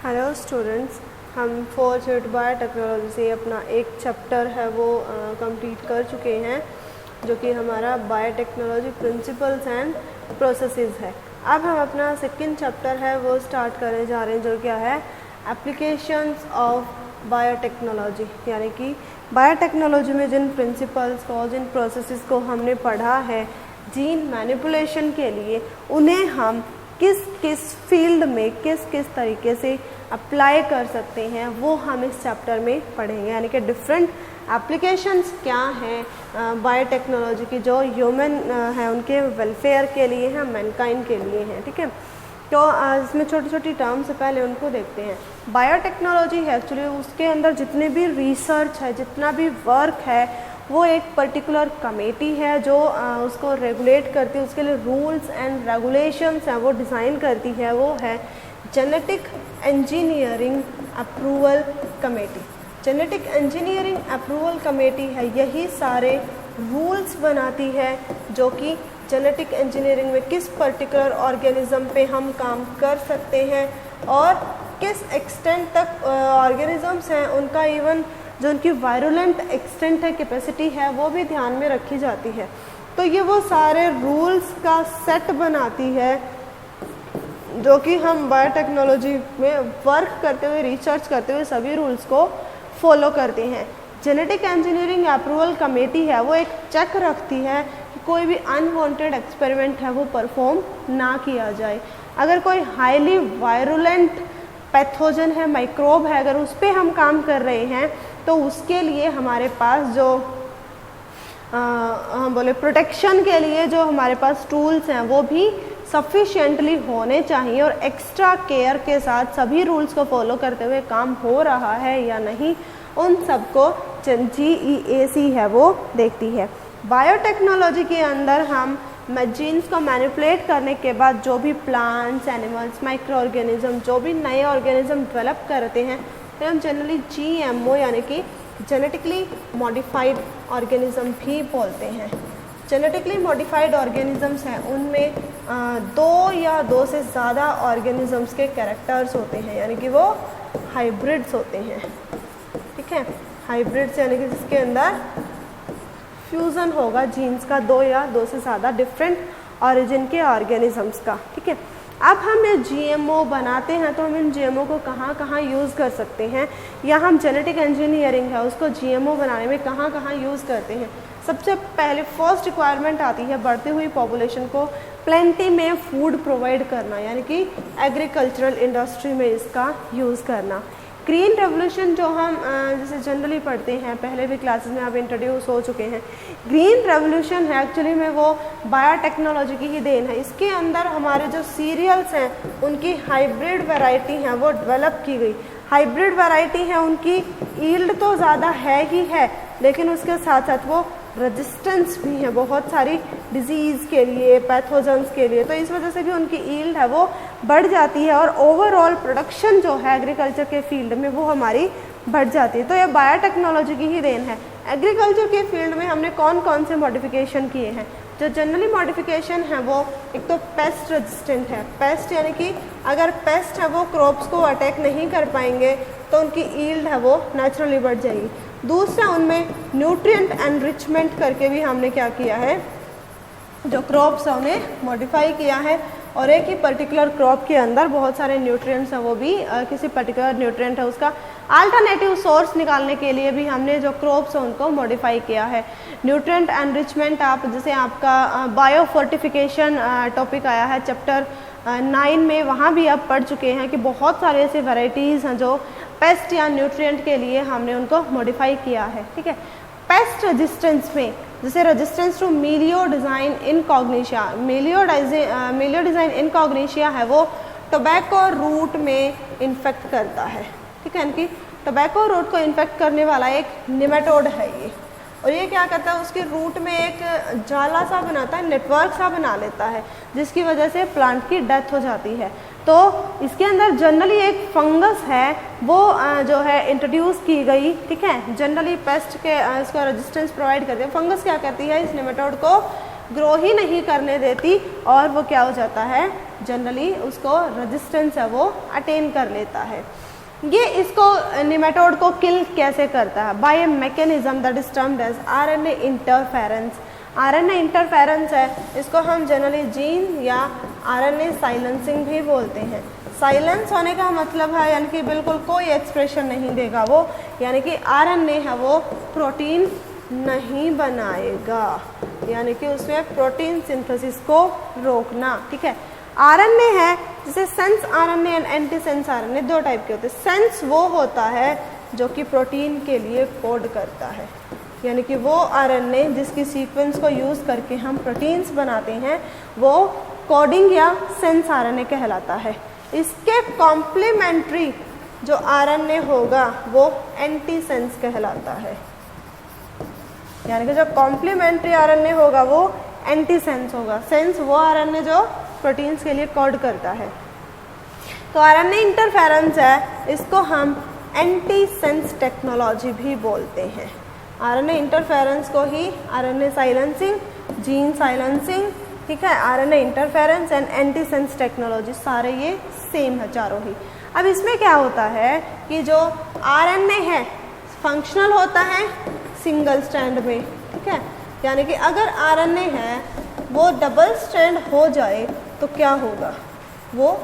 Hello students, हम fourth unit biotechnology से अपना एक चैप्टर है वो कंप्लीट कर चुके हैं, जो कि हमारा बायोटेक्नोलॉजी प्रिंसिपल्स एंड प्रोसेसेस है। अब हम अपना सेकंड चैप्टर है वो स्टार्ट करने जा रहे हैं, जो क्या है एप्लीकेशंस ऑफ बायोटेक्नोलॉजी। यानी कि बायोटेक्नोलॉजी में जिन प्रिंसिपल्स को, जिन प्रोसेसेस को हमने पढ़ा है जीन मैनिपुलेशन के लिए, उन्हें हम किस किस फील्ड में किस किस तरीके से अप्लाई कर सकते हैं वो हम इस चैप्टर में पढ़ेंगे। यानी कि डिफरेंट एप्लीकेशंस क्या हैं बायोटेक्नोलॉजी की, जो ह्यूमन है उनके वेलफेयर के लिए हैं, मैनकाइंड के लिए हैं। ठीक है, तो इसमें छोटी छोटी टर्म से पहले उनको देखते हैं। बायोटेक्नोलॉजी है एक्चुअली उसके अंदर जितने भी रिसर्च है, जितना भी वर्क है, वो एक पर्टिकुलर कमेटी है जो उसको रेगुलेट करती है, उसके लिए रूल्स एंड रेगुलेशंस हैं वो डिज़ाइन करती है। वो है genetic engineering approval committee. Genetic engineering approval committee है, यही सारे रूल्स बनाती है जो कि जेनेटिक इंजीनियरिंग में किस पर्टिकुलर ऑर्गेनिज्म पे हम काम कर सकते हैं और किस एक्सटेंट तक ऑर्गेनिजम्स हैं उनका इवन जो उनकी वायरुलेंट एक्सटेंट है, कैपेसिटी है, वो भी ध्यान में रखी जाती है। तो ये वो सारे रूल्स का सेट बनाती है जो कि हम बायोटेक्नोलॉजी में वर्क करते हुए, रिसर्च करते हुए सभी रूल्स को फॉलो करते हैं। जेनेटिक इंजीनियरिंग अप्रूवल कमेटी है वो एक चेक रखती है कि कोई भी अनवांटेड एक्सपेरिमेंट है वो परफॉर्म ना किया जाए। अगर कोई हाईली वायरुलेंट पैथोजन है, माइक्रोब है, अगर उस पर हम काम कर रहे हैं तो उसके लिए हमारे पास जो हम बोले प्रोटेक्शन के लिए जो हमारे पास टूल्स हैं वो भी सफिशिएंटली होने चाहिए और एक्स्ट्रा केयर के साथ सभी रूल्स को फॉलो करते हुए काम हो रहा है या नहीं, उन सबको GEAC है वो देखती है। बायोटेक्नोलॉजी के अंदर हम जीन्स को मैनिपुलेट करने के बाद जो भी प्लांट्स, एनिमल्स, माइक्रो ऑर्गेनिज्म, जो भी नए ऑर्गेनिज्म डेवलप करते हैं तो हम जनरली GMO यानी कि जेनेटिकली मॉडिफाइड ऑर्गेनिज्म भी बोलते हैं। जेनेटिकली मॉडिफाइड ऑर्गेनिजम्स हैं उनमें दो या दो से ज़्यादा ऑर्गेनिजम्स के कैरेक्टर्स होते हैं, यानी कि वो हाइब्रिड्स होते हैं। ठीक है, हाइब्रिड्स यानी कि जिसके अंदर फ्यूज़न होगा जीन्स का दो या दो से ज़्यादा डिफरेंट ऑरिजिन के ऑर्गेनिजम्स का। ठीक है, अब हम ये GMO बनाते हैं तो हम इन GMO को कहाँ कहाँ यूज़ कर सकते हैं, या हम जेनेटिक इंजीनियरिंग है उसको GMO बनाने में कहाँ कहाँ यूज़ करते हैं। सबसे पहले फर्स्ट रिक्वायरमेंट आती है बढ़ती हुई पॉपुलेशन को प्लेंटी में फूड प्रोवाइड करना, यानी कि एग्रीकल्चरल इंडस्ट्री में इसका यूज़ करना। ग्रीन रेवोल्यूशन जो हम जैसे जनरली पढ़ते हैं, पहले भी क्लासेस में आप इंट्रोड्यूस हो चुके हैं। ग्रीन रेवोल्यूशन है एक्चुअली में वो बायोटेक्नोलॉजी की ही देन है। इसके अंदर हमारे जो सीरियल्स हैं उनकी हाइब्रिड वैरायटी हैं वो डेवलप की गई। हाइब्रिड वैरायटी है, उनकी ईल्ड तो ज़्यादा है ही है, लेकिन उसके साथ साथ वो रेजिस्टेंस भी है बहुत सारी डिजीज़ के लिए, पैथोजन्स के लिए, तो इस वजह से भी उनकी ईल्ड है वो बढ़ जाती है और ओवरऑल प्रोडक्शन जो है एग्रीकल्चर के फील्ड में वो हमारी बढ़ जाती है। तो ये बायोटेक्नोलॉजी की ही देन है। एग्रीकल्चर के फील्ड में हमने कौन कौन से मॉडिफिकेशन किए हैं? जो जनरली मॉडिफिकेशन है वो एक तो पेस्ट रेजिस्टेंट है। पेस्ट यानी कि अगर पेस्ट है वो क्रॉप्स को अटैक नहीं कर पाएंगे तो उनकी ईल्ड है वो नेचुरली बढ़ जाएगी। दूसरा, उनमें न्यूट्रिएंट एनरिचमेंट करके भी हमने क्या किया है, जो क्रॉप्स है उन्हें मॉडिफाई किया है और एक ही पर्टिकुलर क्रॉप के अंदर बहुत सारे न्यूट्रिएंट्स हैं वो भी किसी पर्टिकुलर न्यूट्रिएंट है उसका अल्टरनेटिव सोर्स निकालने के लिए भी हमने जो क्रॉप्स हैं उनको मॉडिफाई किया है। न्यूट्रिएंट एनरिचमेंट आप जैसे आपका बायो फोर्टिफिकेशन टॉपिक आया है चैप्टर 9 में, वहाँ भी आप पढ़ चुके हैं कि बहुत सारे ऐसे वैरायटीज़ हैं जो पेस्ट या न्यूट्रिएंट के लिए हमने उनको मॉडिफाई किया है। ठीक है, पेस्ट रेजिस्टेंस में जैसे रेजिस्टेंस टू मिलियो डिज़ाइन इनकॉग्निशिया, मिलियो डिज़ाइन इनकॉग्निशिया है वो टोबैको रूट में इन्फेक्ट करता है। ठीक है, यानी कि टोबैको रूट को इन्फेक्ट करने वाला एक निमेटोड है ये, और ये क्या करता है उसके रूट में एक जाला सा बनाता है, नेटवर्क सा बना लेता है, जिसकी वजह से प्लांट की डेथ हो जाती है। तो इसके अंदर जनरली एक फंगस है वो जो है इंट्रोड्यूस की गई। ठीक है, जनरली पेस्ट के इसको रेजिस्टेंस प्रोवाइड करते हैं। फंगस क्या करती है, इस नेमेटोड को ग्रो ही नहीं करने देती और वो क्या हो जाता है, जनरली उसको रेजिस्टेंस है वो अटेन कर लेता है। ये इसको निमेटोड को किल कैसे करता है, by a mechanism that is termed as RNA interference. RNA interference है, इसको हम जनरली जीन या आरएनए साइलेंसिंग भी बोलते हैं। साइलेंस होने का मतलब है यानी कि बिल्कुल कोई एक्सप्रेशन नहीं देगा वो, यानी कि आरएनए है वो प्रोटीन नहीं बनाएगा, यानी कि उसमें प्रोटीन सिंथेसिस को रोकना। ठीक है, आरएनए है जिसे sense RNA and anti sense RNA दो टाइप के होते हैं। सेंस वो होता है जो कि प्रोटीन के लिए कोड करता है, यानी कि वो आरएनए जिसकी सीक्वेंस को यूज़ करके हम प्रोटीन्स बनाते हैं वो कोडिंग या सेंस आरएनए कहलाता है। इसके कॉम्प्लीमेंट्री जो आरएनए होगा वो एंटी सेंस कहलाता है, यानी कि जो कॉम्प्लीमेंट्री आरएनए होगा वो एंटी सेंस होगा। सेंस वो आरएनए जो प्रोटीन्स के लिए कोड करता है। तो आरएनए इंटरफेरेंस है, इसको हम एंटी सेंस टेक्नोलॉजी भी बोलते हैं। आरएनए इंटरफेरेंस को ही आरएनए साइलेंसिंग, जीन साइलेंसिंग, ठीक है, RNA interference and anti sense technology, सारे ये सेम है चारों ही। अब इसमें क्या होता है कि जो आरएनए है फंक्शनल होता है सिंगल स्ट्रैंड में, ठीक है, यानी कि अगर आरएनए है वो डबल स्ट्रैंड हो जाए तो क्या होगा, वो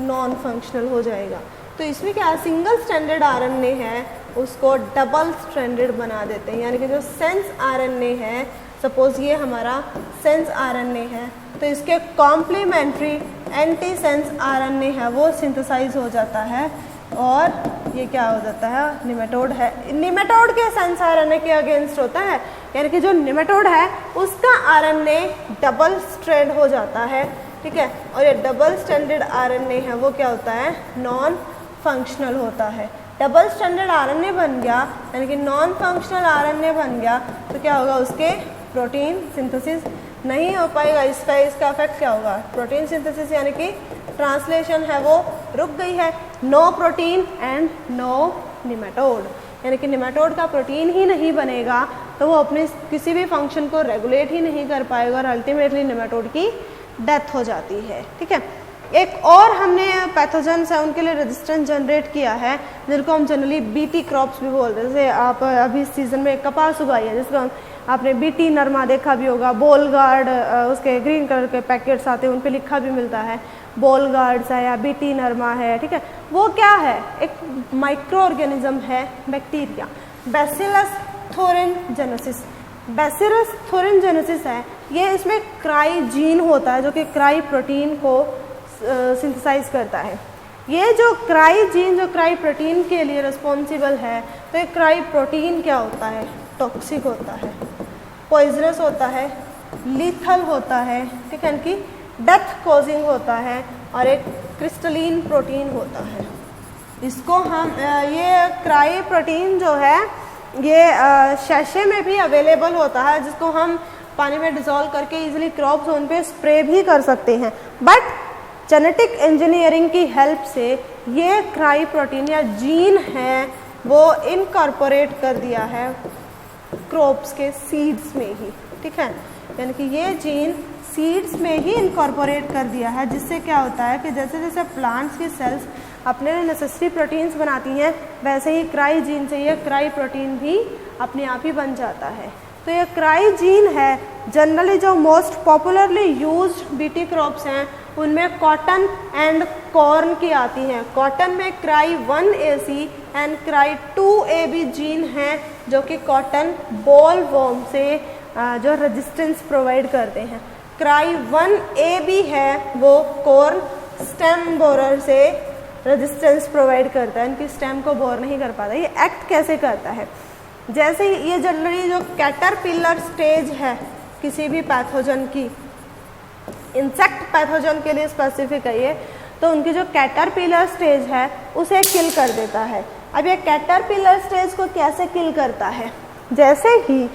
नॉन फंक्शनल हो जाएगा। तो इसमें क्या सिंगल स्ट्रैंडेड आरएनए है उसको डबल स्ट्रैंडेड बना देते हैं, यानी कि जो सेंस आरएनए है, सपोज ये हमारा सेंस आरएनए है तो इसके कॉम्प्लीमेंट्री एंटी सेंस आरएनए है वो सिंथेसाइज हो जाता है और ये क्या हो जाता है, निमेटोड है। निमेटोड के सेंस आरएनए के अगेंस्ट होता है, यानी कि जो निमेटोड है उसका आरएनए डबल स्ट्रैंड हो जाता है, ठीक है, और ये डबल स्ट्रैंडेड आरएनए है वो क्या होता है, नॉन फंक्शनल होता है। डबल स्ट्रैंडेड आरएनए बन गया यानी कि नॉन फंक्शनल आरएनए बन गया तो क्या होगा, उसके प्रोटीन सिंथेसिस नहीं हो पाएगा। इसका इफेक्ट क्या होगा, प्रोटीन सिंथेसिस यानी कि ट्रांसलेशन है वो रुक गई है। No protein and no nematode, यानी कि निमेटोड का प्रोटीन ही नहीं बनेगा तो वो अपने किसी भी फंक्शन को रेगुलेट ही नहीं कर पाएगा और अल्टीमेटली निमेटोड की डेथ हो जाती है। ठीक है, एक और हमने पैथोजेंस है उनके लिए रेजिस्टेंस जनरेट किया है जिनको हम जनरली बीटी क्रॉप्स भी बोलते हैं। जैसे आप अभी सीजन में कपास उगाई है जिसको आपने बीटी नरमा देखा भी होगा, बोल गार्ड, उसके ग्रीन कलर के पैकेट्स आते हैं उन पे लिखा भी मिलता है बोल गार्ड्स है या बीटी नरमा है। ठीक है, वो क्या है, एक माइक्रो ऑर्गेनिज्म है, बैक्टीरिया, बैसिलस थोरिनजेनेसिस। बैसिलस थोरिनजेनेसिस है ये, इसमें क्राई जीन होता है जो कि क्राई प्रोटीन को सिंथेसाइज करता है। ये जो क्राई जीन जो क्राई प्रोटीन के लिए रिस्पॉन्सिबल है, तो ये क्राई प्रोटीन क्या होता है, टॉक्सिक होता है, पॉइजनस होता है, लीथल होता है, ठीक है, इनकी डेथ कॉजिंग होता है और एक क्रिस्टलीन प्रोटीन होता है। इसको हम ये क्राई प्रोटीन जो है ये शैशे में भी अवेलेबल होता है जिसको हम पानी में डिसॉल्व करके इजीली क्रॉप जोन पे स्प्रे भी कर सकते हैं। बट जेनेटिक इंजीनियरिंग की हेल्प से ये क्राई प्रोटीन या जीन है वो इनकॉर्पोरेट कर दिया है क्रॉप्स के सीड्स में ही। ठीक है, यानी कि ये जीन सीड्स में ही इनकॉर्पोरेट कर दिया है, जिससे क्या होता है कि जैसे जैसे प्लांट्स की सेल्स अपने लिए नेसेसरी प्रोटीन्स बनाती हैं वैसे ही क्राई जीन से ये क्राई प्रोटीन भी अपने आप ही बन जाता है। तो ये क्राई जीन है जनरली जो most popularly used BT crops हैं उनमें कॉटन एंड कॉर्न की आती हैं। कॉटन में cry 1AC and cry 2AB gene हैं जो कि कॉटन बॉल वॉर्म से जो रेजिस्टेंस प्रोवाइड करते हैं। क्राई 1AB है वो कॉर्न स्टेम बोरर से रेजिस्टेंस प्रोवाइड करता है, इनकी स्टेम को बोर नहीं कर पाता। ये एक्ट कैसे करता है, जैसे ये जनरली जो कैटरपिलर स्टेज है किसी भी पैथोजन की, इंसेक्ट पैथोजन के लिए स्पेसिफिक है ये, तो उनकी जो कैटरपिलर स्टेज है उसे किल कर देता है। अब ये कैटरपिलर स्टेज को कैसे किल करता है, जैसे ही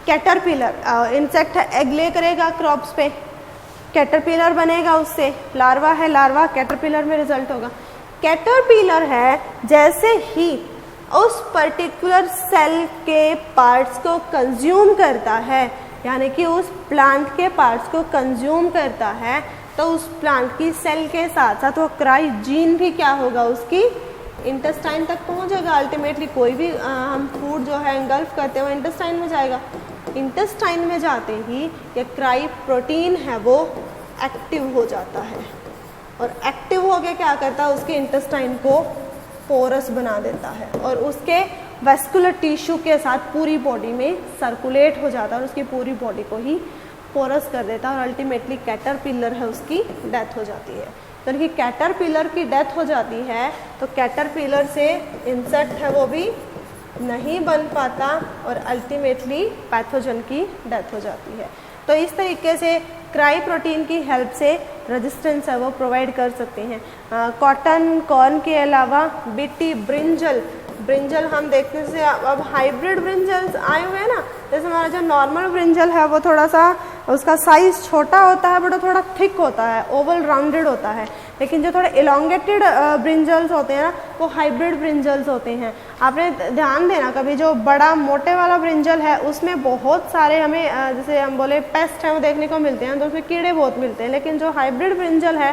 कैटरपिलर इंसेक्ट एग ले करेगा क्रॉप्स पे, कैटरपिलर बनेगा, उससे लार्वा है, लार्वा कैटरपिलर में रिजल्ट होगा। कैटरपिलर है जैसे ही उस पर्टिकुलर सेल के पार्ट्स को कंज्यूम करता है, यानी कि उस प्लांट के पार्ट्स को कंज्यूम करता है, तो उस प्लांट की सेल के साथ साथ वो क्राई जीन भी क्या होगा, उसकी इंटेस्टाइन तक पहुंचेगा। अल्टीमेटली कोई भी हम फूड जो है इंगल्फ करते हैं वो इंटेस्टाइन में जाएगा। इंटेस्टाइन में जाते ही ये क्राई प्रोटीन है वो एक्टिव हो जाता है, और एक्टिव हो के क्या करता है, उसके इंटेस्टाइन को पोरस बना देता है और उसके वेस्कुलर टिश्यू के साथ पूरी बॉडी में सर्कुलेट हो जाता है और उसकी पूरी बॉडी को ही पोरस कर देता है, और अल्टीमेटली कैटरपिलर है उसकी डेथ हो जाती है। तो कि कैटरपिलर की डेथ हो जाती है तो कैटरपिलर से इंसेक्ट है वो भी नहीं बन पाता और अल्टीमेटली पैथोजन की डेथ हो जाती है। तो इस तरीके से क्राई प्रोटीन की हेल्प से रेजिस्टेंस है वो प्रोवाइड कर सकते हैं। कॉटन, कॉर्न के अलावा बीटी, ब्रिंजल, ब्रिंजल हम देखते से अब हाइब्रिड ब्रिंजल्स आए हुए हैं ना, जैसे हमारा जो नॉर्मल ब्रिंजल है वो थोड़ा सा उसका साइज छोटा होता है बट वो थोड़ा थिक होता है, ओवल राउंडेड होता है, लेकिन जो थोड़े इलोंगेटेड ब्रिंजल्स होते हैं ना वो हाइब्रिड ब्रिंजल्स होते हैं। आपने ध्यान देना कभी जो बड़ा मोटे वाला ब्रिंजल है उसमें बहुत सारे हमें जैसे हम बोले पेस्ट हैं वो देखने को मिलते हैं, तो उसमें कीड़े बहुत मिलते हैं, लेकिन जो हाइब्रिड ब्रिंजल है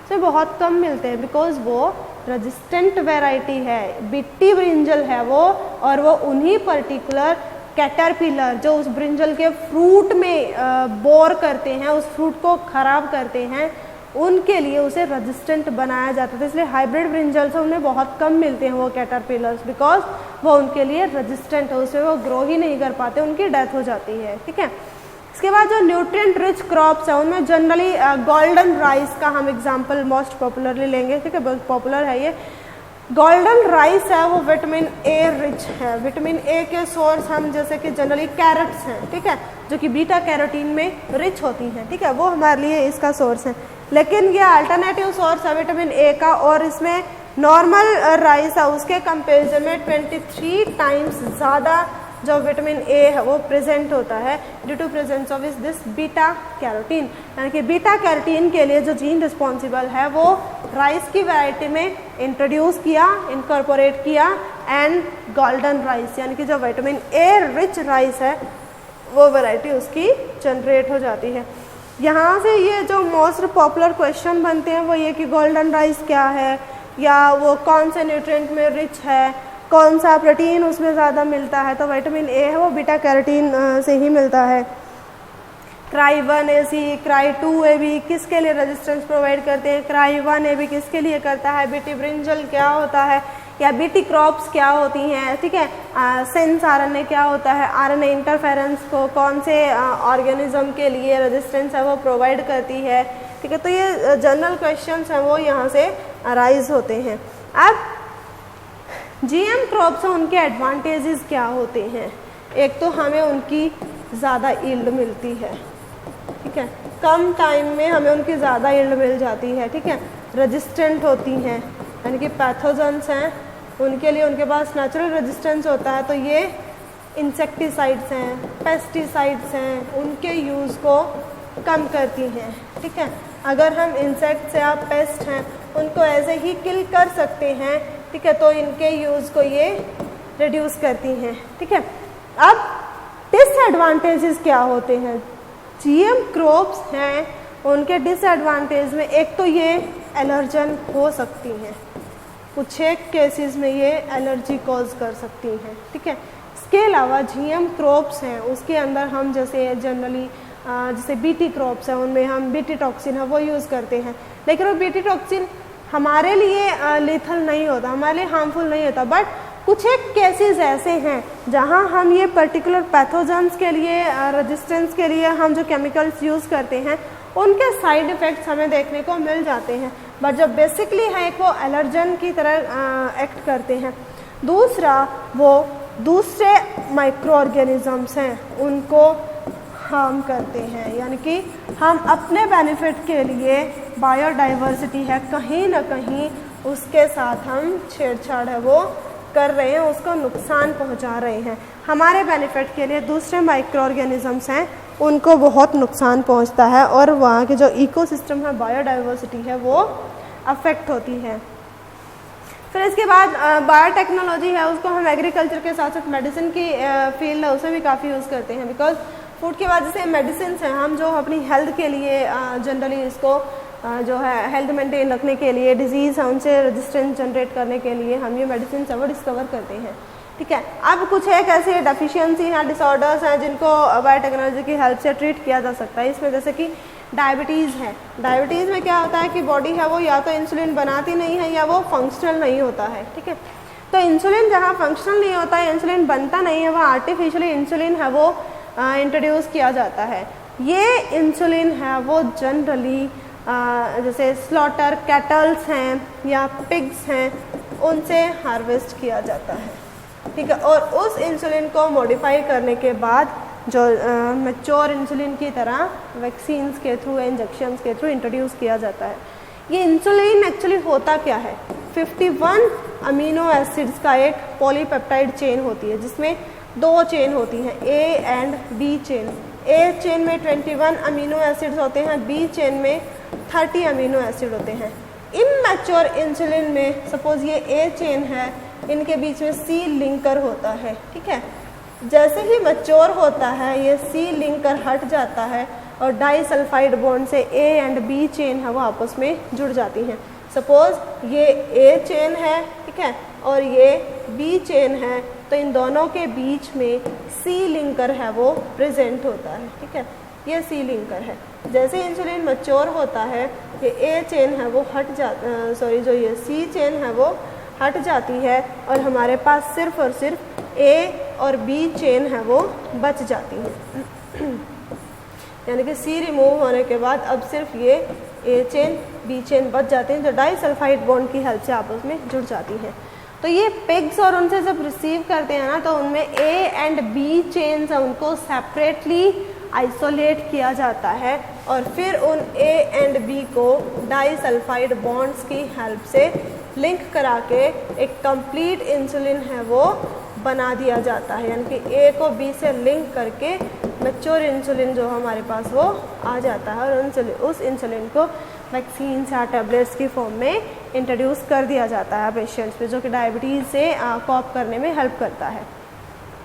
उसमें बहुत कम मिलते हैं बिकॉज वो रेजिस्टेंट वैरायटी है, बिट्टी ब्रिंजल है वो, और वो उन्हीं पर्टिकुलर कैटरपिलर जो उस ब्रिंजल के फ्रूट में बोर करते हैं, उस फ्रूट को खराब करते हैं, उनके लिए उसे रेजिस्टेंट बनाया जाता था। इसलिए हाइब्रिड ब्रिंजल्स उनमें बहुत कम मिलते हैं वो कैटरपिलर्स, बिकॉज वो उनके लिए रेजिस्टेंट है, उसमें वो ग्रो ही नहीं कर पाते, उनकी डेथ हो जाती है। ठीक है, इसके बाद जो न्यूट्रिएंट रिच क्रॉप्स है उनमें जनरली गोल्डन राइस का हम एग्जांपल मोस्ट पॉपुलरली लेंगे। ठीक है, बहुत पॉपुलर है ये। गोल्डन राइस है वो विटामिन ए रिच है। विटामिन ए के सोर्स हम जैसे कि जनरली कैरेट्स हैं, ठीक है, जो कि बीटा कैरोटीन में रिच होती हैं। ठीक है, वो हमारे लिए इसका सोर्स है, लेकिन ये अल्टरनेटिव सोर्स है विटामिन ए का, और इसमें नॉर्मल राइस है उसके कंपेरिजन में 23 टाइम्स ज़्यादा जो विटामिन ए है वो प्रेजेंट होता है due to presence of this beta carotene. यानी कि बीटा कैरोटीन के लिए जो जीन रिस्पॉन्सिबल है वो राइस की वैरायटी में इंट्रोड्यूस किया, इनकॉर्पोरेट किया, एंड गोल्डन राइस यानी कि जो विटामिन ए रिच राइस है वो वैरायटी उसकी जनरेट हो जाती है। यहाँ से ये जो मोस्ट पॉपुलर क्वेश्चन बनते हैं वो ये कि गोल्डन राइस क्या है, या वो कौन से न्यूट्रिएंट में रिच है, कौन सा प्रोटीन उसमें ज़्यादा मिलता है। तो विटामिन ए है वो बीटा कैरोटीन से ही मिलता है। क्राई 1AC, क्राई 2AB किसके लिए रेजिस्टेंस प्रोवाइड करते हैं, क्राई 1AB किसके लिए करता है, बीटी ब्रिंजल क्या होता है, या बीटी क्रॉप्स क्या होती हैं। ठीक है, सेंस आरएनए क्या होता है, आरएनए इंटरफेरेंस को कौन से ऑर्गेनिज्म के लिए रेजिस्टेंस है वो प्रोवाइड करती है। ठीक है, तो ये जनरल क्वेश्चंस हैं वो यहाँ से अराइज होते हैं। अब जीएम क्रॉप्स हैं उनके एडवांटेजेस क्या होते हैं। एक तो हमें उनकी ज़्यादा यील्ड मिलती है, ठीक है, कम टाइम में हमें उनकी ज़्यादा यील्ड मिल जाती है। ठीक है, रेजिस्टेंट होती हैं यानी कि पैथोजेंस हैं उनके लिए उनके पास नेचुरल रेजिस्टेंस होता है, तो ये इंसेक्टिसाइड्स हैं, पेस्टिसाइड्स हैं, उनके यूज़ को कम करती हैं। ठीक है, अगर हम इंसेक्ट्स या पेस्ट हैं उनको ऐसे ही किल कर सकते हैं, ठीक है, तो इनके यूज़ को ये रिड्यूस करती हैं। ठीक है, अब डिसएडवांटेजेस क्या होते हैं, जीएम क्रॉप्स हैं उनके डिसएडवांटेज में एक तो ये एलर्जन हो सकती हैं, कुछ एक केसेस में ये एलर्जी कॉज कर सकती हैं। ठीक है, इसके अलावा जीएम क्रॉप्स हैं उसके अंदर हम जैसे जनरली जैसे बीटी क्रॉप्स हैं उनमें हम बीटी टॉक्सिन है वो यूज़ करते हैं, लेकिन वो बीटी टॉक्सिन हमारे लिए लेथल नहीं होता, हमारे लिए हार्मफुल नहीं होता, बट कुछ एक केसेस ऐसे हैं जहां हम ये पर्टिकुलर पैथोजेंस के लिए रेजिस्टेंस के लिए हम जो केमिकल्स यूज़ करते हैं उनके साइड इफ़ेक्ट्स हमें देखने को मिल जाते हैं, बट जब बेसिकली है वो एलर्जन की तरह एक्ट करते हैं। दूसरा वो दूसरे माइक्रो ऑर्गेनिजम्स हैं उनको हार्म करते हैं, यानी कि हम अपने बेनिफिट के लिए बायोडाइवर्सिटी है कहीं ना कहीं उसके साथ हम छेड़छाड़ है वो कर रहे हैं, उसको नुकसान पहुंचा रहे हैं। हमारे बेनिफिट के लिए दूसरे माइक्रो ऑर्गेनिजम्स हैं उनको बहुत नुकसान पहुंचता है और वहाँ के जो इकोसिस्टम है बायोडाइवर्सिटी है वो अफेक्ट होती है। फिर इसके बाद बायोटेक्नोलॉजी है उसको हम एग्रीकल्चर के साथ साथ मेडिसिन की फील्ड है उसे भी काफ़ी यूज़ करते हैं, बिकॉज फूड के बाद जैसे मेडिसिन हैं, हम जो अपनी हेल्थ के लिए जनरली इसको जो है हेल्थ मेंटेन रखने के लिए, डिजीज़ है उनसे रेजिस्टेंस जनरेट करने के लिए हम ये मेडिसिन है वो डिस्कवर करते हैं, ठीक है। अब कुछ एक ऐसे डेफिशिएंसी हैं, डिसऑर्डर्स हैं जिनको बायोटेक्नोलॉजी की हेल्प से ट्रीट किया जा सकता है। इसमें जैसे कि डायबिटीज़ है। डायबिटीज़ में क्या होता है कि बॉडी है वो या तो इंसुलिन बनाती नहीं है या वो फंक्शनल नहीं होता है, ठीक है। तो इंसुलिन जहाँ फंक्शनल नहीं होता है, इंसुलिन बनता नहीं है, वह आर्टिफिशियली इंसुलिन है वो इंट्रोड्यूस किया जाता है। ये इंसुलिन है वो जनरली जैसे स्लॉटर कैटल्स हैं या पिग्स हैं उनसे हार्वेस्ट किया जाता है, ठीक है। और उस इंसुलिन को मॉडिफाई करने के बाद जो मैच्योर इंसुलिन की तरह वैक्सीन्स के थ्रू, इंजेक्शंस के थ्रू इंट्रोड्यूस किया जाता है। ये इंसुलिन एक्चुअली होता क्या है, 51 अमीनो एसिड्स का एक पॉलीपेप्टाइड चेन होती है जिसमें 2 चेन होती हैं, A and B chain. A chain में 21 अमीनो एसिड्स होते हैं, बी चेन में 30 अमीनो एसिड होते हैं। इमैच्योर इंसुलिन में सपोज ये ए चेन है, इनके बीच में सी लिंकर होता है, ठीक है। जैसे ही मैच्योर होता है ये सी लिंकर हट जाता है और डाइसल्फाइड बॉन्ड से ए एंड बी चेन है वो आपस में जुड़ जाती हैं। सपोज ये ए चेन है, ठीक है, और ये बी चेन है, तो इन दोनों के बीच में सी लिंकर है वो प्रेजेंट होता है, ठीक है। ये सी लिंकर है। जैसे इंसुलिन मैच्योर होता है ये ए चेन है वो हट जो ये सी चेन है वो हट जाती है और हमारे पास सिर्फ और सिर्फ ए और बी चेन है वो बच जाती है। यानी कि सी रिमूव होने के बाद अब सिर्फ ये ए चेन बी चेन बच जाते हैं जो डाइसल्फाइड बॉन्ड की हेल्प से आपस में जुड़ जाती हैं। तो ये पिग्स और उनसे जब रिसीव करते हैं ना तो उनमें ए एंड बी चेन्स है उनको सेपरेटली आइसोलेट किया जाता है और फिर उन ए एंड बी को डाइसल्फाइड बॉन्ड्स की हेल्प से लिंक करा के एक कंप्लीट इंसुलिन है वो बना दिया जाता है। यानी कि ए को बी से लिंक करके मैच्योर इंसुलिन जो हमारे पास वो आ जाता है और उस इंसुलिन को वैक्सीन या टैबलेट्स की फॉर्म में इंट्रोड्यूस कर दिया जाता है पेशेंट्स पे, जो कि डायबिटीज़ से कॉप करने में हेल्प करता है।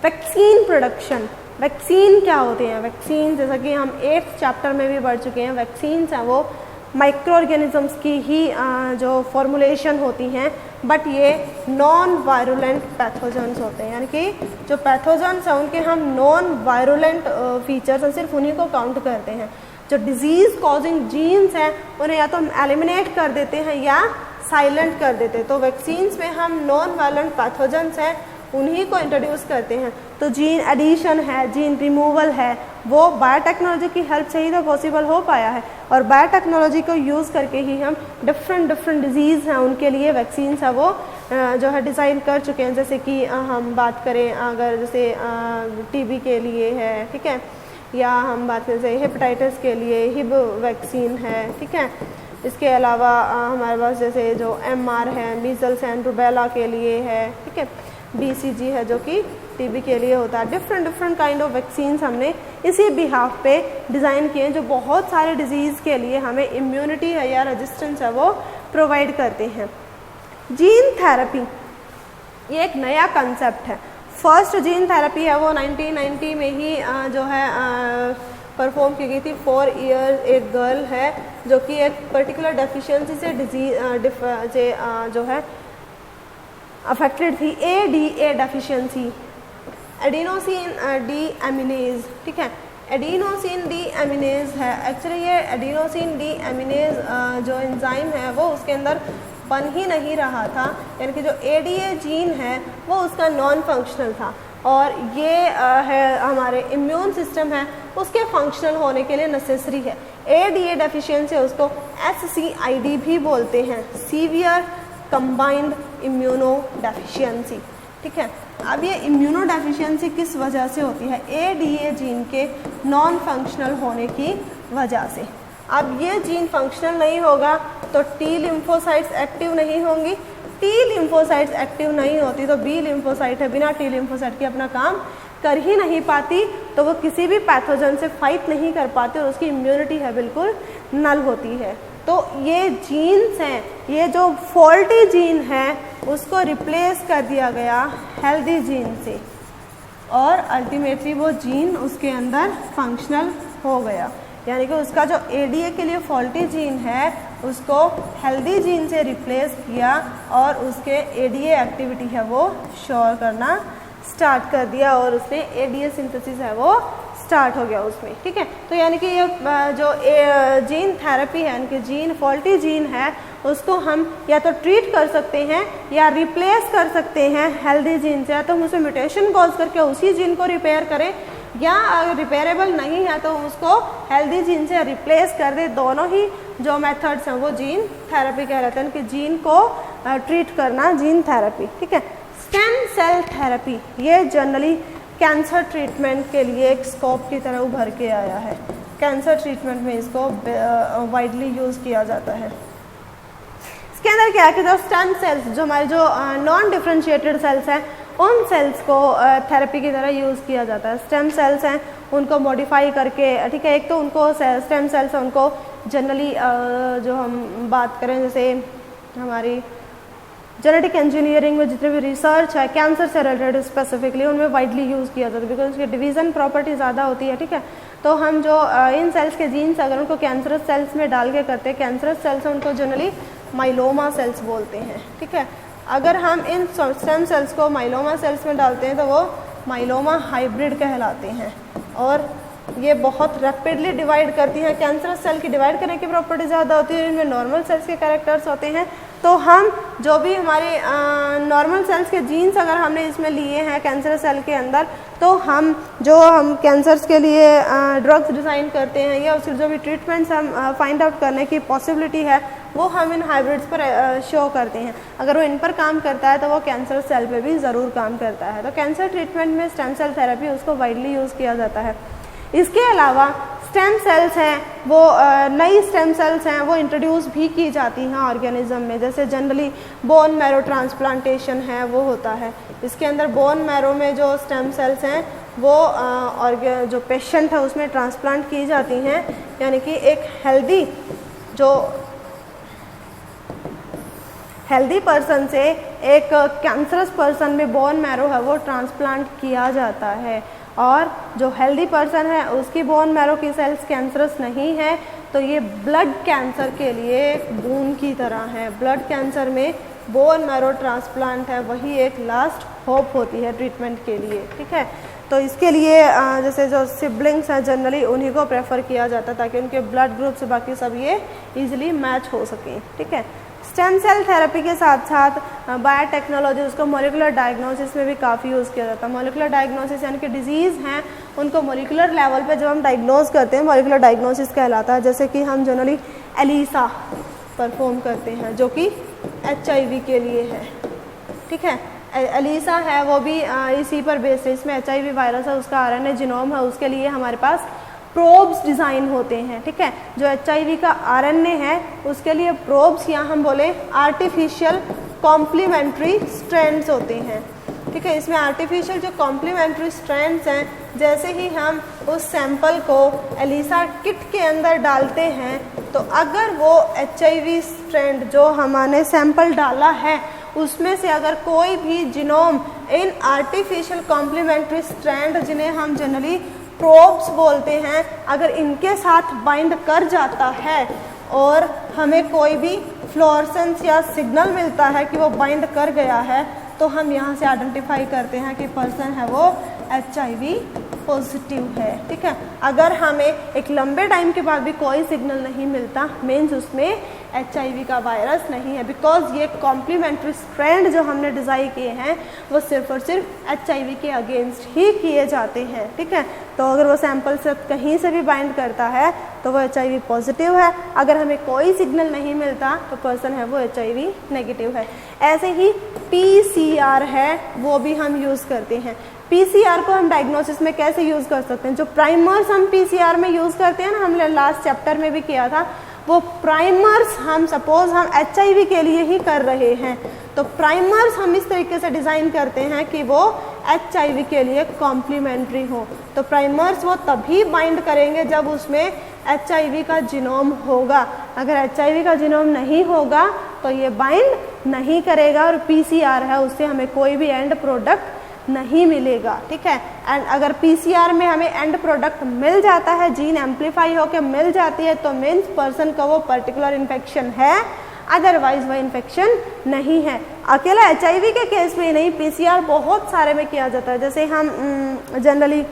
वैक्सीन प्रोडक्शन, वैक्सीन क्या होते हैं? वैक्सीन जैसा कि हम 8th चैप्टर में भी पढ़ चुके हैं, वैक्सीन्स हैं वो माइक्रो ऑर्गेनिजम्स की ही जो फॉर्मुलेशन होती हैं, बट ये नॉन वायरुलेंट पैथोजेंस होते हैं। यानी कि जो पैथोजेंस हैं उनके हम नॉन वायरुलेंट फीचर्स हैं, सिर्फ उन्हीं को काउंट करते हैं। जो डिजीज़ कॉजिंग जीन्स हैं उन्हें या तो हम एलिमिनेट कर देते हैं या साइलेंट कर देते हैं। तो वैक्सीन्स में हम नॉन वायलेंट पैथोजेंस हैं उन्हीं को इंट्रोड्यूस करते हैं। तो जीन एडिशन है, जीन रिमूवल है, वो बायोटेक्नोलॉजी की हेल्प से ही तो पॉसिबल हो पाया है और बायोटेक्नोलॉजी को यूज़ करके ही हम डिफरेंट डिजीज़ हैं उनके लिए वैक्सीन्स है वो जो है डिज़ाइन कर चुके हैं। जैसे कि हम बात करें अगर जैसे टीबी के लिए है, ठीक है, या हम बात करें जैसे हेपेटाइटिस के लिए हिब वैक्सीन है, ठीक है। इसके अलावा हमारे पास जैसे जो MR है, मीजल्स एंड रूबेला के लिए है, ठीक है, BCG है जो कि टीबी के लिए होता है। डिफरेंट काइंड ऑफ वैक्सीन्स हमने इसी बिहाफ पे डिज़ाइन किए हैं जो बहुत सारे डिजीज़ के लिए हमें इम्यूनिटी है या रेजिस्टेंस है वो प्रोवाइड करते हैं। जीन थेरेपी ये एक नया कंसेप्ट है। फर्स्ट जीन थेरेपी है वो 1990 में ही जो है परफॉर्म की गई थी। 4 ईयर एक गर्ल है जो कि एक पर्टिकुलर डेफिशिएंसी से जो है अफेक्टेड थी, ADA डेफिशिएंसी, एडिनोसिन डी एमिनेज, ठीक है। एडिनोसिन डी एमिनेज है, एक्चुअली ये एडिनोसिन डी एमिनेज जो एंजाइम है वो उसके अंदर बन ही नहीं रहा था, यानी कि जो ADA जीन है वो उसका नॉन फंक्शनल था और ये है हमारे इम्यून सिस्टम है उसके फंक्शनल होने के लिए नेसेसरी है। ADA डेफिशिएंसी उसको SCID भी बोलते हैं, सीवियर कंबाइंड इम्यूनो डेफिशिएंसी, ठीक है। अब ये इम्यूनो डेफिशिएंसी किस वजह से होती है? ADA जीन के नॉन फंक्शनल होने की वजह से। अब ये जीन फंक्शनल नहीं होगा तो T लिम्फोसाइट्स एक्टिव नहीं होंगी, T लिम्फोसाइट्स एक्टिव नहीं होती तो B लिम्फोसाइट है बिना T लिम्फोसाइट के अपना काम कर ही नहीं पाती, तो वो किसी भी पैथोजन से फाइट नहीं कर पाती और उसकी इम्यूनिटी है बिल्कुल नल होती है। तो ये जीन्स हैं, ये जो फॉल्टी जीन है उसको रिप्लेस कर दिया गया हेल्दी जीन से। और अल्टीमेटली वो जीन उसके अंदर फंक्शनल हो गया, यानी कि उसका जो एडीए के लिए फॉल्टी जीन है उसको हेल्दी जीन से रिप्लेस किया और उसके एडीए एक्टिविटी है वो शो करना स्टार्ट कर दिया और उसने एडीए सिंथेसिस है वो स्टार्ट हो गया उसमें, ठीक है। तो यानी कि ये जो जीन थेरेपी है, यानी कि जीन फॉल्टी जीन है उसको हम या तो ट्रीट कर सकते हैं या रिप्लेस कर सकते हैं हेल्दी जीन से, या तो हम उसमें म्यूटेशन कॉज करके उसी जीन को रिपेयर करें, या अगर रिपेयरेबल नहीं है तो उसको हेल्दी जीन से रिप्लेस कर दे। दोनों ही जो मेथड्स हैं वो जीन थेरेपी कहलाते हैं, कि जीन को ट्रीट करना जीन थेरेपी, ठीक है। स्टेम सेल थेरेपी ये जनरली कैंसर ट्रीटमेंट के लिए एक स्कोप की तरह उभर के आया है। कैंसर ट्रीटमेंट में इसको वाइडली यूज़ किया जाता है। इसके अंदर क्या है कि जो स्टेम सेल्स, जो हमारे जो नॉन डिफ्रेंशिएटेड सेल्स हैं, उन सेल्स को थेरेपी की तरह यूज़ किया जाता है। स्टेम सेल्स हैं उनको मॉडिफाई करके, ठीक है, एक तो उनको स्टेम सेल्स हैं उनको जनरली जो हम बात करें जैसे हमारी जेनेटिक इंजीनियरिंग में जितने भी रिसर्च है कैंसर से रिलेटेड स्पेसिफिकली उनमें वाइडली यूज़ किया जाता है, बिकॉज उसकी डिवीज़न प्रॉपर्टी ज़्यादा होती है, ठीक है। तो हम जो इन सेल्स के जीन्स अगर उनको कैंसरस सेल्स में डाल के करते हैं, कैंसरस सेल्स उनको जनरली माइलोमा सेल्स बोलते हैं, ठीक है। अगर हम इन स्टेम सेल्स को माइलोमा सेल्स में डालते हैं तो वो माइलोमा हाइब्रिड कहलाते हैं और ये बहुत रैपिडली डिवाइड करती हैं। कैंसरस सेल की डिवाइड करने की प्रॉपर्टी ज़्यादा होती है, इनमें नॉर्मल सेल्स के कैरेक्टर्स होते हैं। तो हम जो भी हमारे नॉर्मल सेल्स के जीन्स अगर हमने इसमें लिए हैं कैंसर सेल के अंदर, तो हम कैंसर्स के लिए ड्रग्स डिज़ाइन करते हैं या उसके जो भी ट्रीटमेंट्स हम फाइंड आउट करने की पॉसिबिलिटी है वो हम इन हाइब्रिड्स पर शो करते हैं। अगर वो इन पर काम करता है तो वो कैंसर सेल पे भी ज़रूर काम करता है। तो कैंसर ट्रीटमेंट में स्टेम सेल थेरेपी उसको वाइडली यूज़ किया जाता है। इसके अलावा स्टेम सेल्स हैं वो नई स्टेम सेल्स हैं वो इंट्रोड्यूस भी की जाती हैं ऑर्गेनिज्म में, जैसे जनरली बोन मैरो ट्रांसप्लांटेशन है वो होता है। इसके अंदर बोन मैरो में जो स्टेम सेल्स हैं वो जो पेशेंट है उसमें ट्रांसप्लांट की जाती हैं, यानी कि एक हेल्दी पर्सन से एक कैंसरस पर्सन में बोन मैरो है वो ट्रांसप्लांट किया जाता है, और जो हेल्दी पर्सन है उसकी बोन मैरो की सेल्स कैंसरस नहीं है, तो ये ब्लड कैंसर के लिए बून की तरह है। ब्लड कैंसर में बोन मैरो ट्रांसप्लांट है वही एक लास्ट होप होती है ट्रीटमेंट के लिए, ठीक है। तो इसके लिए जैसे जो सिबलिंग्स हैं जनरली उन्हीं को प्रेफर किया जाता है ताकि उनके ब्लड ग्रुप से बाकी सब ये ईजिली मैच हो सकें, ठीक है। स्टेम सेल थेरेपी के साथ साथ बायोटेक्नोलॉजी उसको मोलिकुलर डायग्नोसिस में भी काफ़ी यूज़ किया जाता है। मोलिकुलर डायग्नोसिस यानी कि डिजीज़ हैं उनको मोलिकुलर लेवल पे जब हम डायग्नोज करते हैं मोलिकुलर डायग्नोसिस कहलाता है। जैसे कि हम जनरली एलिसा परफॉर्म करते हैं जो कि HIV के लिए है, ठीक है। एलिसा है वो भी इसी पर बेस्ड है, इसमें HIV वायरस है, उसका RNA जीनोम है, उसके लिए हमारे पास प्रोब्स डिज़ाइन होते हैं, ठीक है। जो HIV का RNA है उसके लिए प्रोब्स या हम बोले आर्टिफिशियल कॉम्प्लीमेंट्री स्ट्रैंड्स होते हैं, ठीक है। इसमें आर्टिफिशियल जो कॉम्प्लीमेंट्री स्ट्रैंड्स हैं, जैसे ही हम उस सैंपल को एलिसा किट के अंदर डालते हैं तो अगर वो HIV स्ट्रैंड जो हमने सैंपल डाला है उसमें से अगर कोई भी genome in artificial complementary strand जिन्हें हम जनरली प्रोब्स बोलते हैं, अगर इनके साथ बाइंड कर जाता है और हमें कोई भी फ्लोरेसेंस या सिग्नल मिलता है कि वो बाइंड कर गया है, तो हम यहाँ से आइडेंटिफाई करते हैं कि पर्सन है वो HIV पॉजिटिव है, ठीक है। अगर हमें एक लंबे टाइम के बाद भी कोई सिग्नल नहीं मिलता मीन्स उसमें HIV का वायरस नहीं है, बिकॉज ये कॉम्प्लीमेंट्री स्ट्रैंड जो हमने डिज़ाइन किए हैं वो सिर्फ और सिर्फ HIV के अगेंस्ट ही किए जाते हैं, ठीक है। तो अगर वो सैंपल से कहीं से भी बाइंड करता है तो वो HIV पॉजिटिव है, अगर हमें कोई सिग्नल नहीं मिलता तो पर्सन है वो HIV नेगेटिव है। ऐसे ही PCR है वो भी हम यूज़ करते हैं। PCR को हम डायग्नोसिस में कैसे यूज़ कर सकते हैं? जो प्राइमर्स हम PCR में यूज़ करते हैं ना, हमने लास्ट चैप्टर में भी किया था, वो प्राइमर्स हम सपोज हम HIV के लिए ही कर रहे हैं तो प्राइमर्स हम इस तरीके से डिज़ाइन करते हैं कि वो HIV के लिए कॉम्प्लीमेंट्री हो। तो प्राइमर्स वो तभी बाइंड करेंगे जब उसमें HIV का जीनोम होगा, अगर HIV का जीनोम नहीं होगा तो ये बाइंड नहीं करेगा और PCR है उससे हमें कोई भी एंड प्रोडक्ट नहीं मिलेगा, ठीक है। एंड अगर पीसीआर में हमें एंड प्रोडक्ट मिल जाता है, जीन एम्पलीफाई होकर मिल जाती है, तो मीन्स पर्सन का वो पर्टिकुलर इन्फेक्शन है, अदरवाइज वह इन्फेक्शन नहीं है। अकेला एचआईवी के केस में नहीं, पीसीआर बहुत सारे में किया जाता है। जैसे हम जनरली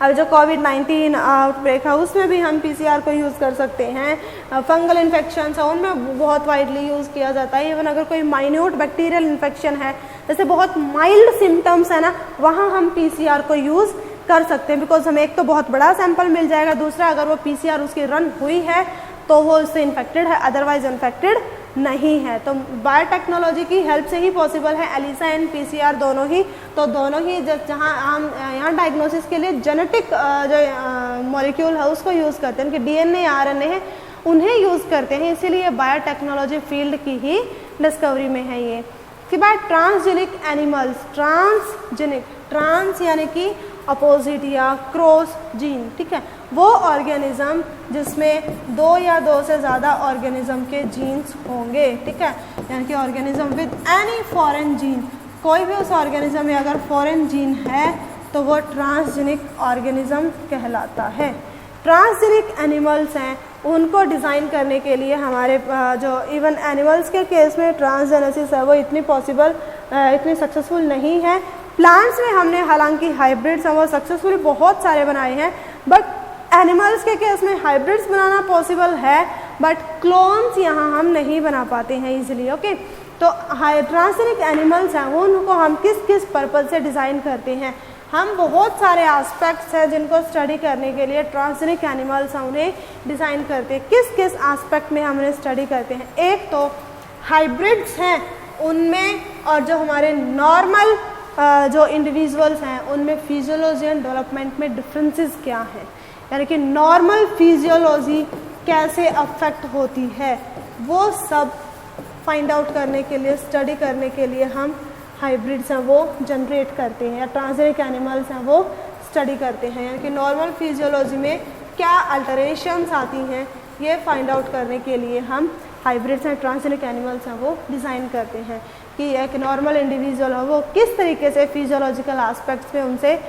अब जो कोविड-19 आउटब्रेक है उसमें भी हम पीसीआर को यूज़ कर सकते हैं। फंगल इन्फेक्शन है उनमें बहुत वाइडली यूज़ किया जाता है। इवन अगर कोई माइन्यूट बैक्टीरियल इन्फेक्शन है, जैसे बहुत माइल्ड सिम्टम्स है ना, वहाँ हम पीसीआर को यूज़ कर सकते हैं, बिकॉज हमें एक तो बहुत बड़ा सैंपल मिल जाएगा, दूसरा अगर वो पीसीआर उसकी रन हुई है तो वो उससे इन्फेक्टेड है, अदरवाइज इन्फेक्टेड नहीं है। तो बायोटेक्नोलॉजी की हेल्प से ही पॉसिबल है एलिसा एंड पीसीआर दोनों ही। तो दोनों ही जहाँ हम यहाँ डायग्नोसिस के लिए जेनेटिक जो मॉलिक्यूल है उसको यूज़ करते हैं, उनके डीएनए आरएनए है उन्हें यूज़ करते हैं, इसीलिए बायोटेक्नोलॉजी फील्ड की ही डिस्कवरी में है ये। कि बात ट्रांसजेनिक एनिमल्स, ट्रांसजेनिक, ट्रांस यानी कि अपोजिट या क्रॉस जीन, ठीक है, वो ऑर्गेनिज्म जिसमें 2 या 2 से ज़्यादा ऑर्गेनिज्म के जीन्स होंगे, ठीक है, यानी कि organism with any foreign gene, कोई भी उस ऑर्गेनिज्म में अगर फॉरेन जीन है तो वो ट्रांसजेनिक ऑर्गेनिज्म कहलाता है। ट्रांसजेनिक एनिमल्स हैं उनको डिज़ाइन करने के लिए हमारे जो इवन एनिमल्स के केस में ट्रांसजेनेसिस है वो इतनी पॉसिबल, इतनी सक्सेसफुल नहीं है। प्लांट्स में हमने हालांकि हाइब्रिड्स हैं वो सक्सेसफुली बहुत सारे बनाए हैं, बट एनिमल्स के केस में हाइब्रिड्स बनाना पॉसिबल है, बट क्लोन्स यहाँ हम नहीं बना पाते हैं इजीली, ओके। तो ट्रांसजेनिक एनिमल्स हैं उनको हम किस किस पर्पज़ से डिज़ाइन करते हैं, हम बहुत सारे एस्पेक्ट्स हैं जिनको स्टडी करने के लिए ट्रांसजेनिक एनिमल्स हैं उन्हें डिज़ाइन करते हैं। किस किस एस्पेक्ट में हम उन्हें स्टडी करते हैं, एक तो हाइब्रिड्स हैं उनमें, और जो हमारे नॉर्मल जो इंडिविजुअल्स हैं उनमें फिजियोलॉजी एंड डेवलपमेंट में डिफरेंसेस क्या हैं, यानी कि नॉर्मल फिजियोलॉजी कैसे अफेक्ट होती है, वो सब फाइंड आउट करने के लिए, स्टडी करने के लिए हम हाइब्रिड्स हैं वो जनरेट करते हैं, या ट्रांसजेनिक एनिमल्स हैं वो स्टडी करते हैं, यानी कि नॉर्मल फिजियोलॉजी में क्या अल्टरेशंस आती हैं ये फाइंड आउट करने के लिए हम हाइब्रिड्स एंड ट्रांसजेनिक एनिमल्स हैं वो डिज़ाइन करते हैं कि एक नॉर्मल इंडिविजुअल हो वो किस तरीके से फिजियोलॉजिकल एस्पेक्ट्स में उनसे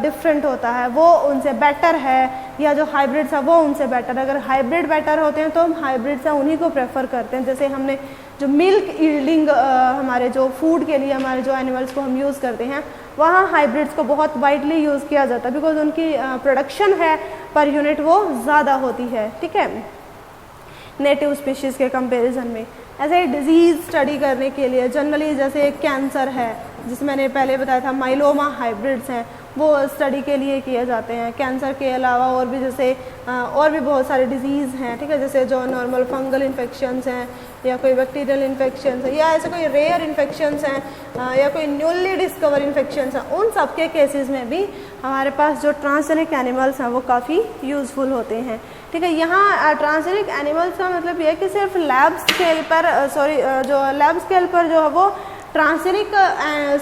डिफरेंट होता है, वो उनसे बेटर है, या जो हाइब्रिड्स है वो उनसे बेटर। अगर हाइब्रिड बेटर होते हैं तो हम हाइब्रिड्स हैं उन्हीं को प्रेफर करते हैं। जैसे हमने जो मिल्क यील्डिंग हमारे जो फूड के लिए हमारे जो एनिमल्स को हम यूज़ करते हैं वहाँ हाइब्रिड्स को बहुत वाइडली यूज़ किया जाता है, बिकॉज उनकी प्रोडक्शन है पर यूनिट वो ज़्यादा होती है, ठीक है, नेटिव स्पीशीज़ के कंपैरिजन में। ऐसे डिजीज़ स्टडी करने के लिए जनरली जैसे कैंसर है जिसमें मैंने पहले बताया था, माइलोमा हाइब्रिड्स हैं वो स्टडी के लिए किए जाते हैं। कैंसर के अलावा और भी जैसे और भी बहुत सारे डिजीज़ हैं, ठीक है, जैसे जो नॉर्मल फंगल इन्फेक्शंस हैं या कोई बैक्टीरियल इन्फेक्शंस है या ऐसे कोई रेयर इन्फेक्शंस हैं या कोई न्यूली डिस्कवर इन्फेक्शंस हैं, उन सब के केसेस में भी हमारे पास जो ट्रांसजेनिक एनिमल्स हैं वो काफ़ी यूज़फुल होते हैं, ठीक है। यहाँ ट्रांसजेनिक एनिमल्स का मतलब ये है कि सिर्फ लैब स्केल पर जो लैब स्केल पर जो है वो ट्रांसजेनिक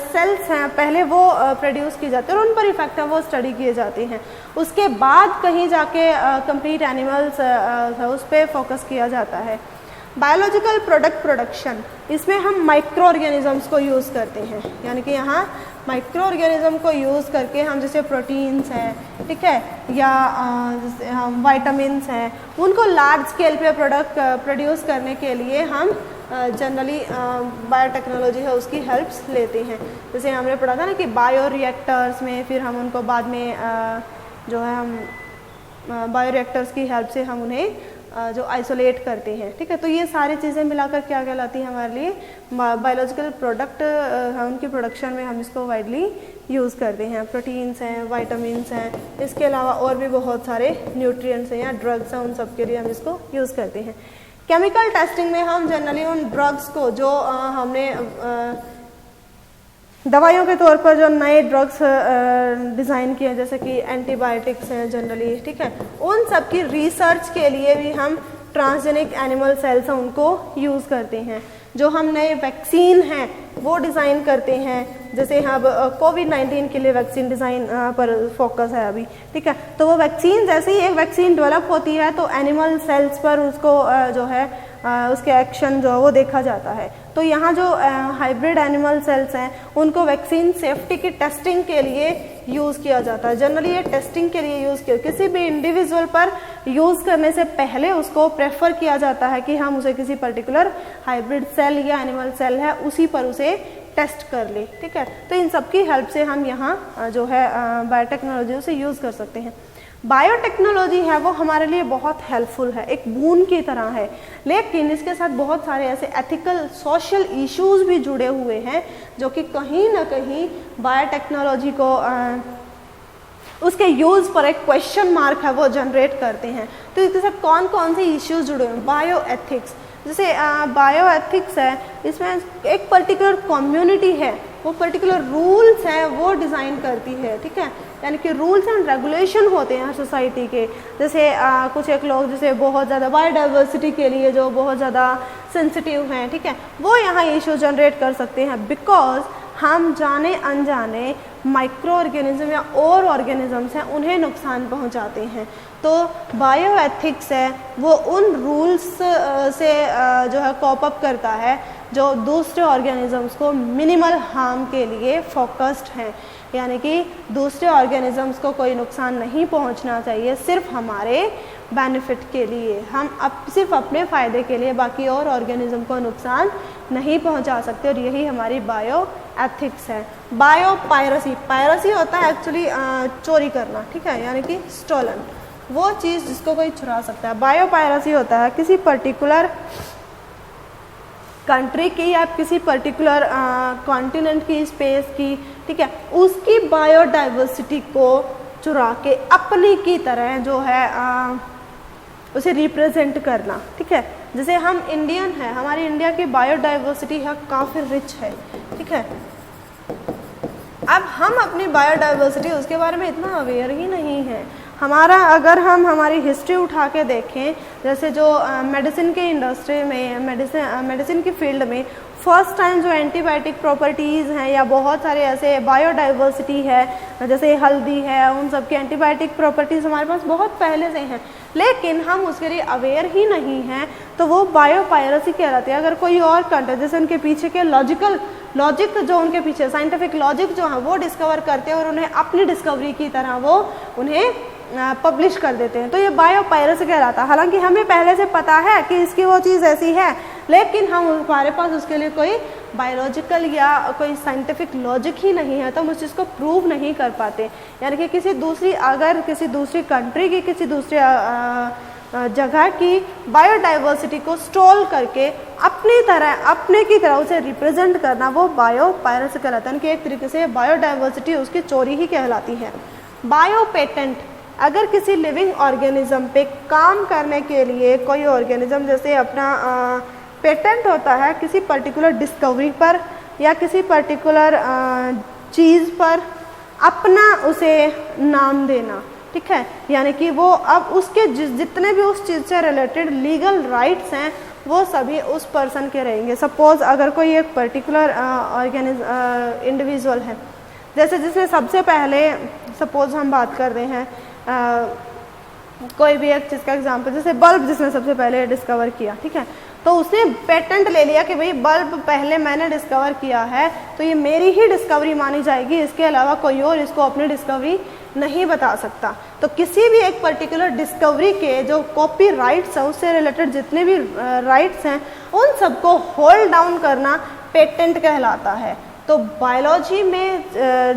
सेल्स हैं पहले वो प्रोड्यूस की जाती है और उन पर इफेक्ट है वो स्टडी किए जाते हैं। उसके बाद कहीं जाके कंप्लीट एनिमल्स उस पर फोकस किया जाता है। बायोलॉजिकल प्रोडक्ट प्रोडक्शन, इसमें हम माइक्रो ऑर्गेनिजम्स को यूज़ करते हैं, यानी कि यहाँ माइक्रो ऑर्गेनिज्म को यूज़ करके हम जैसे प्रोटीन्स हैं, ठीक है, या हम वाइटामिन्स हैं, उनको लार्ज स्केल पे प्रोड्यूस करने के लिए हम जनरली बायोटेक्नोलॉजी है उसकी हेल्प्स लेते हैं। जैसे हमने पढ़ा था ना कि बायो रिएक्टर्स में फिर हम उनको बाद में जो है हम बायो रिएक्टर्स की हेल्प से हम उन्हें जो आइसोलेट करते हैं, ठीक है। तो ये सारी चीज़ें मिलाकर क्या कहलाती हैं हमारे लिए बायोलॉजिकल प्रोडक्ट, उनकी प्रोडक्शन में हम इसको वाइडली यूज़ करते हैं। प्रोटीन्स हैं, वाइटामिन्स हैं, इसके अलावा और भी बहुत सारे न्यूट्रिएंट्स हैं या ड्रग्स हैं, उन सब के लिए हम इसको यूज़ करते हैं। केमिकल टेस्टिंग में हम जनरली उन ड्रग्स को जो हमने दवाइयों के तौर पर जो नए ड्रग्स डिज़ाइन किए जैसे कि एंटीबायोटिक्स हैं जनरली, ठीक है, उन सब की रिसर्च के लिए भी हम ट्रांसजेनिक एनिमल सेल्स हैं उनको यूज़ करते हैं। जो हम नए वैक्सीन हैं वो डिज़ाइन करते हैं, जैसे अब कोविड-19 के लिए वैक्सीन डिज़ाइन पर फोकस है अभी, ठीक है। तो वो वैक्सीन जैसे ही एक वैक्सीन डेवलप होती है तो एनिमल सेल्स पर उसको जो है उसके एक्शन जो है वो देखा जाता है। तो यहाँ जो हाइब्रिड एनिमल सेल्स हैं उनको वैक्सीन सेफ्टी की टेस्टिंग के लिए यूज़ किया जाता है। जनरली ये टेस्टिंग के लिए यूज़ किया, किसी भी इंडिविजुअल पर यूज़ करने से पहले उसको प्रेफर किया जाता है कि हम उसे किसी पर्टिकुलर हाइब्रिड सेल या एनिमल सेल है उसी पर उसे टेस्ट कर ले, ठीक है। तो इन सब की हेल्प से हम यहाँ जो है बायोटेक्नोलॉजी से यूज़ कर सकते हैं। बायोटेक्नोलॉजी है वो हमारे लिए बहुत हेल्पफुल है, एक बून की तरह है, लेकिन इसके साथ बहुत सारे ऐसे एथिकल सोशल इश्यूज भी जुड़े हुए हैं जो कि कहीं ना कहीं बायोटेक्नोलॉजी को उसके यूज़ पर एक क्वेश्चन मार्क है वो जनरेट करते हैं। तो इसके साथ कौन कौन से इश्यूज जुड़े हुए हैं? बायो एथिक्स, जैसे बायो एथिक्स है, इसमें एक पर्टिकुलर कम्युनिटी है, वो पर्टिकुलर रूल्स हैं वो डिज़ाइन करती है, ठीक है। यानी कि रूल्स एंड रेगुलेशन होते हैं सोसाइटी के। जैसे कुछ एक लोग जैसे बहुत ज़्यादा बायोडाइवर्सिटी के लिए जो बहुत ज़्यादा सेंसिटिव हैं, ठीक है, वो यहाँ इशू जनरेट कर सकते हैं बिकॉज हम जाने अनजाने माइक्रो ऑर्गेनिज्म या और ऑर्गेनिजम्स हैं उन्हें नुकसान पहुँचाते हैं। तो बायो एथिक्स है वो उन रूल्स से जो है कॉप अप करता है जो दूसरे ऑर्गेनिजम्स को मिनिमल हार्म के लिए फोकस्ड हैं, यानी कि दूसरे ऑर्गेनिजम्स को कोई नुकसान नहीं पहुंचना चाहिए, सिर्फ हमारे बेनिफिट के लिए, हम सिर्फ अपने फ़ायदे के लिए बाकी और ऑर्गेनिज्म को नुकसान नहीं पहुंचा सकते, और यही हमारी बायो एथिक्स है। बायो पायरेसी, पायरेसी होता है एक्चुअली चोरी करना, ठीक है, यानी कि स्टोलन, वो चीज़ जिसको कोई चुरा सकता है। बायो पायरेसी होता है किसी पर्टिकुलर कंट्री की या किसी पर्टिकुलर कॉन्टिनेंट की, स्पेस की, ठीक है, उसकी बायोडाइवर्सिटी को चुरा के अपनी की तरह जो है उसे रिप्रेजेंट करना, ठीक है। जैसे हम इंडियन हैं, हमारी इंडिया की बायोडाइवर्सिटी है काफ़ी रिच है, ठीक है। अब हम अपनी बायोडाइवर्सिटी उसके बारे में इतना अवेयर ही नहीं है। हमारा अगर हम हमारी हिस्ट्री उठा के देखें, जैसे जो मेडिसिन के इंडस्ट्री में, मेडिसिन की फील्ड में फर्स्ट टाइम जो एंटीबायोटिक प्रॉपर्टीज़ हैं या बहुत सारे ऐसे बायोडाइवर्सिटी है, जैसे हल्दी है, उन सब की एंटीबायोटिक प्रॉपर्टीज़ हमारे पास बहुत पहले से हैं, लेकिन हम उसके लिए अवेयर ही नहीं हैं, तो वो बायोपायरेसी कहलाती है। अगर कोई और कंट्री जैसे उनके पीछे के लॉजिक जो उनके पीछे साइंटिफिक लॉजिक जो है वो डिस्कवर करते हैं और उन्हें अपनी डिस्कवरी की तरह वो उन्हें पब्लिश कर देते हैं, तो ये बायोपायरेसी कहलाता है। हालांकि हमें पहले से पता है कि इसकी वो चीज़ ऐसी है, लेकिन हमारे पास उसके लिए कोई बायोलॉजिकल या कोई साइंटिफिक लॉजिक ही नहीं है, तो हम उस चीज़ को प्रूव नहीं कर पाते। यानी कि अगर किसी दूसरी कंट्री की, किसी दूसरी जगह की बायोडाइवर्सिटी को स्टॉल करके अपने की तरह उसे रिप्रेजेंट करना, वो बायोपायरेसी कहलाता है। कि एक तरीके से बायोडाइवर्सिटी उसकी चोरी ही कहलाती है। बायो पेटेंट, अगर किसी लिविंग ऑर्गेनिज्म पे काम करने के लिए कोई ऑर्गेनिज्म जैसे अपना पेटेंट होता है किसी पर्टिकुलर डिस्कवरी पर या किसी पर्टिकुलर चीज़ पर अपना उसे नाम देना, ठीक है, यानी कि वो अब उसके जितने भी उस चीज़ से रिलेटेड लीगल राइट्स हैं वो सभी उस पर्सन के रहेंगे। सपोज़ अगर कोई एक पर्टिकुलर इंडिविजुअल है, जैसे जिसने सबसे पहले, सपोज़ हम बात कर रहे हैं कोई भी एक चीज़ का एग्जांपल, जैसे बल्ब जिसने सबसे पहले डिस्कवर किया, ठीक है, तो उसने पेटेंट ले लिया कि भाई बल्ब पहले मैंने डिस्कवर किया है तो ये मेरी ही डिस्कवरी मानी जाएगी, इसके अलावा कोई और इसको अपनी डिस्कवरी नहीं बता सकता। तो किसी भी एक पर्टिकुलर डिस्कवरी के जो कॉपी राइट्स हैं, उससे रिलेटेड जितने भी राइट्स हैं, उन सबको होल्ड डाउन करना पेटेंट कहलाता है। तो बायोलॉजी में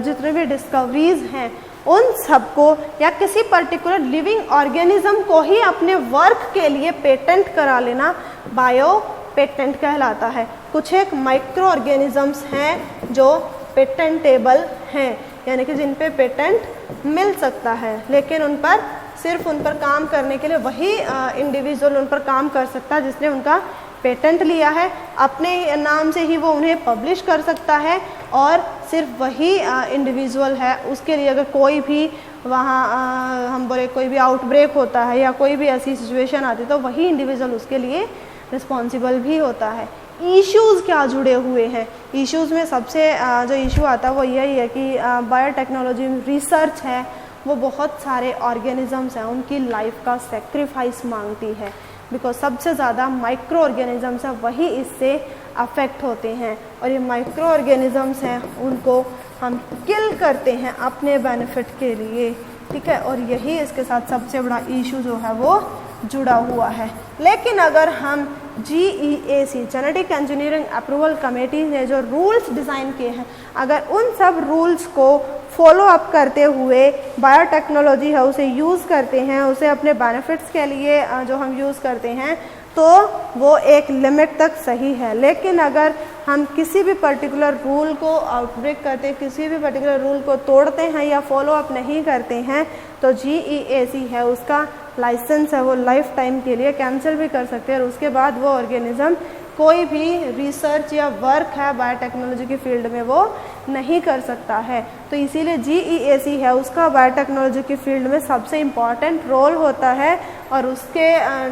जितने भी डिस्कवरीज हैं उन सबको या किसी पर्टिकुलर लिविंग ऑर्गेनिज्म को ही अपने वर्क के लिए पेटेंट करा लेना बायो पेटेंट कहलाता है। कुछ एक माइक्रो ऑर्गेनिजम्स हैं जो पेटेंटेबल हैं, यानी कि जिन पे पेटेंट मिल सकता है, लेकिन सिर्फ उन पर काम करने के लिए वही इंडिविजुअल उन पर काम कर सकता है जिसने उनका पेटेंट लिया है। अपने नाम से ही वो उन्हें पब्लिश कर सकता है और सिर्फ वही इंडिविजुअल है। उसके लिए अगर कोई भी वहाँ हम बोले कोई भी आउटब्रेक होता है या कोई भी ऐसी सिचुएशन आती है तो वही इंडिविजुअल उसके लिए रिस्पॉन्सिबल भी होता है। इश्यूज़ क्या जुड़े हुए हैं? इश्यूज़ में सबसे जो इशू आता है वो यही है कि बायोटेक्नोलॉजी में रिसर्च है वो बहुत सारे ऑर्गेनिजम्स हैं उनकी लाइफ का सेक्रीफाइस मांगती है, बिकॉज सबसे ज़्यादा माइक्रो ऑर्गेनिजम्स हैं वही इससे अफेक्ट होते हैं। और ये माइक्रो ऑर्गेनिजम्स हैं, उनको हम किल करते हैं अपने बेनिफिट के लिए, ठीक है। और यही इसके साथ सबसे बड़ा इशू जो है वो जुड़ा हुआ है। लेकिन अगर हम GEAC genetic engineering approval committee ने जो रूल्स डिज़ाइन किए हैं, अगर उन सब रूल्स को फॉलो अप करते हुए बायोटेक्नोलॉजी है उसे यूज़ करते हैं, उसे अपने बेनिफिट्स के लिए जो हम यूज़ करते हैं, तो वो एक लिमिट तक सही है। लेकिन अगर हम किसी भी पर्टिकुलर रूल को आउटब्रेक करते, किसी भी पर्टिकुलर रूल को तोड़ते हैं या फॉलो अप नहीं करते हैं, तो GEAC है उसका लाइसेंस है वो लाइफ टाइम के लिए कैंसिल भी कर सकते हैं, और उसके बाद वो ऑर्गेनिज्म कोई भी रिसर्च या वर्क है बायोटेक्नोलॉजी की फील्ड में वो नहीं कर सकता है। तो इसीलिए GEAC है उसका बायोटेक्नोलॉजी की फील्ड में सबसे इम्पॉर्टेंट रोल होता है, और उसके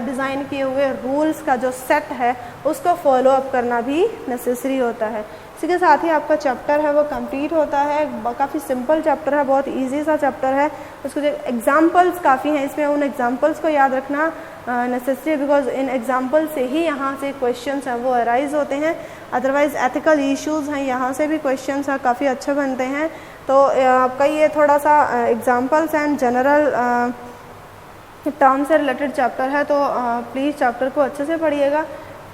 डिज़ाइन किए हुए रूल्स का जो सेट है उसको फॉलो अप करना भी नेसेसरी होता है। इसी के साथ ही आपका चैप्टर है वो कंप्लीट होता है। काफ़ी सिंपल चैप्टर है, बहुत इजी सा चैप्टर है। उसको जो एग्जांपल्स काफ़ी हैं इसमें, उन एग्जांपल्स को याद रखना नेसेसरी, बिकॉज इन एग्जांपल से ही यहाँ से क्वेश्चंस हैं वो अराइज होते हैं। अदरवाइज एथिकल इश्यूज़ हैं, यहाँ से भी क्वेश्चंस हैं काफ़ी अच्छे बनते हैं। तो आपका ये थोड़ा सा एग्जांपल्स एंड जनरल टर्म से रिलेटेड चैप्टर है, तो प्लीज़ चैप्टर को अच्छे से पढ़िएगा।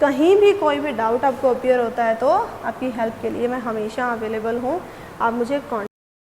कहीं भी कोई भी डाउट आपको अपीयर होता है तो आपकी हेल्प के लिए मैं हमेशा अवेलेबल हूँ, आप मुझे कॉन्टैक्ट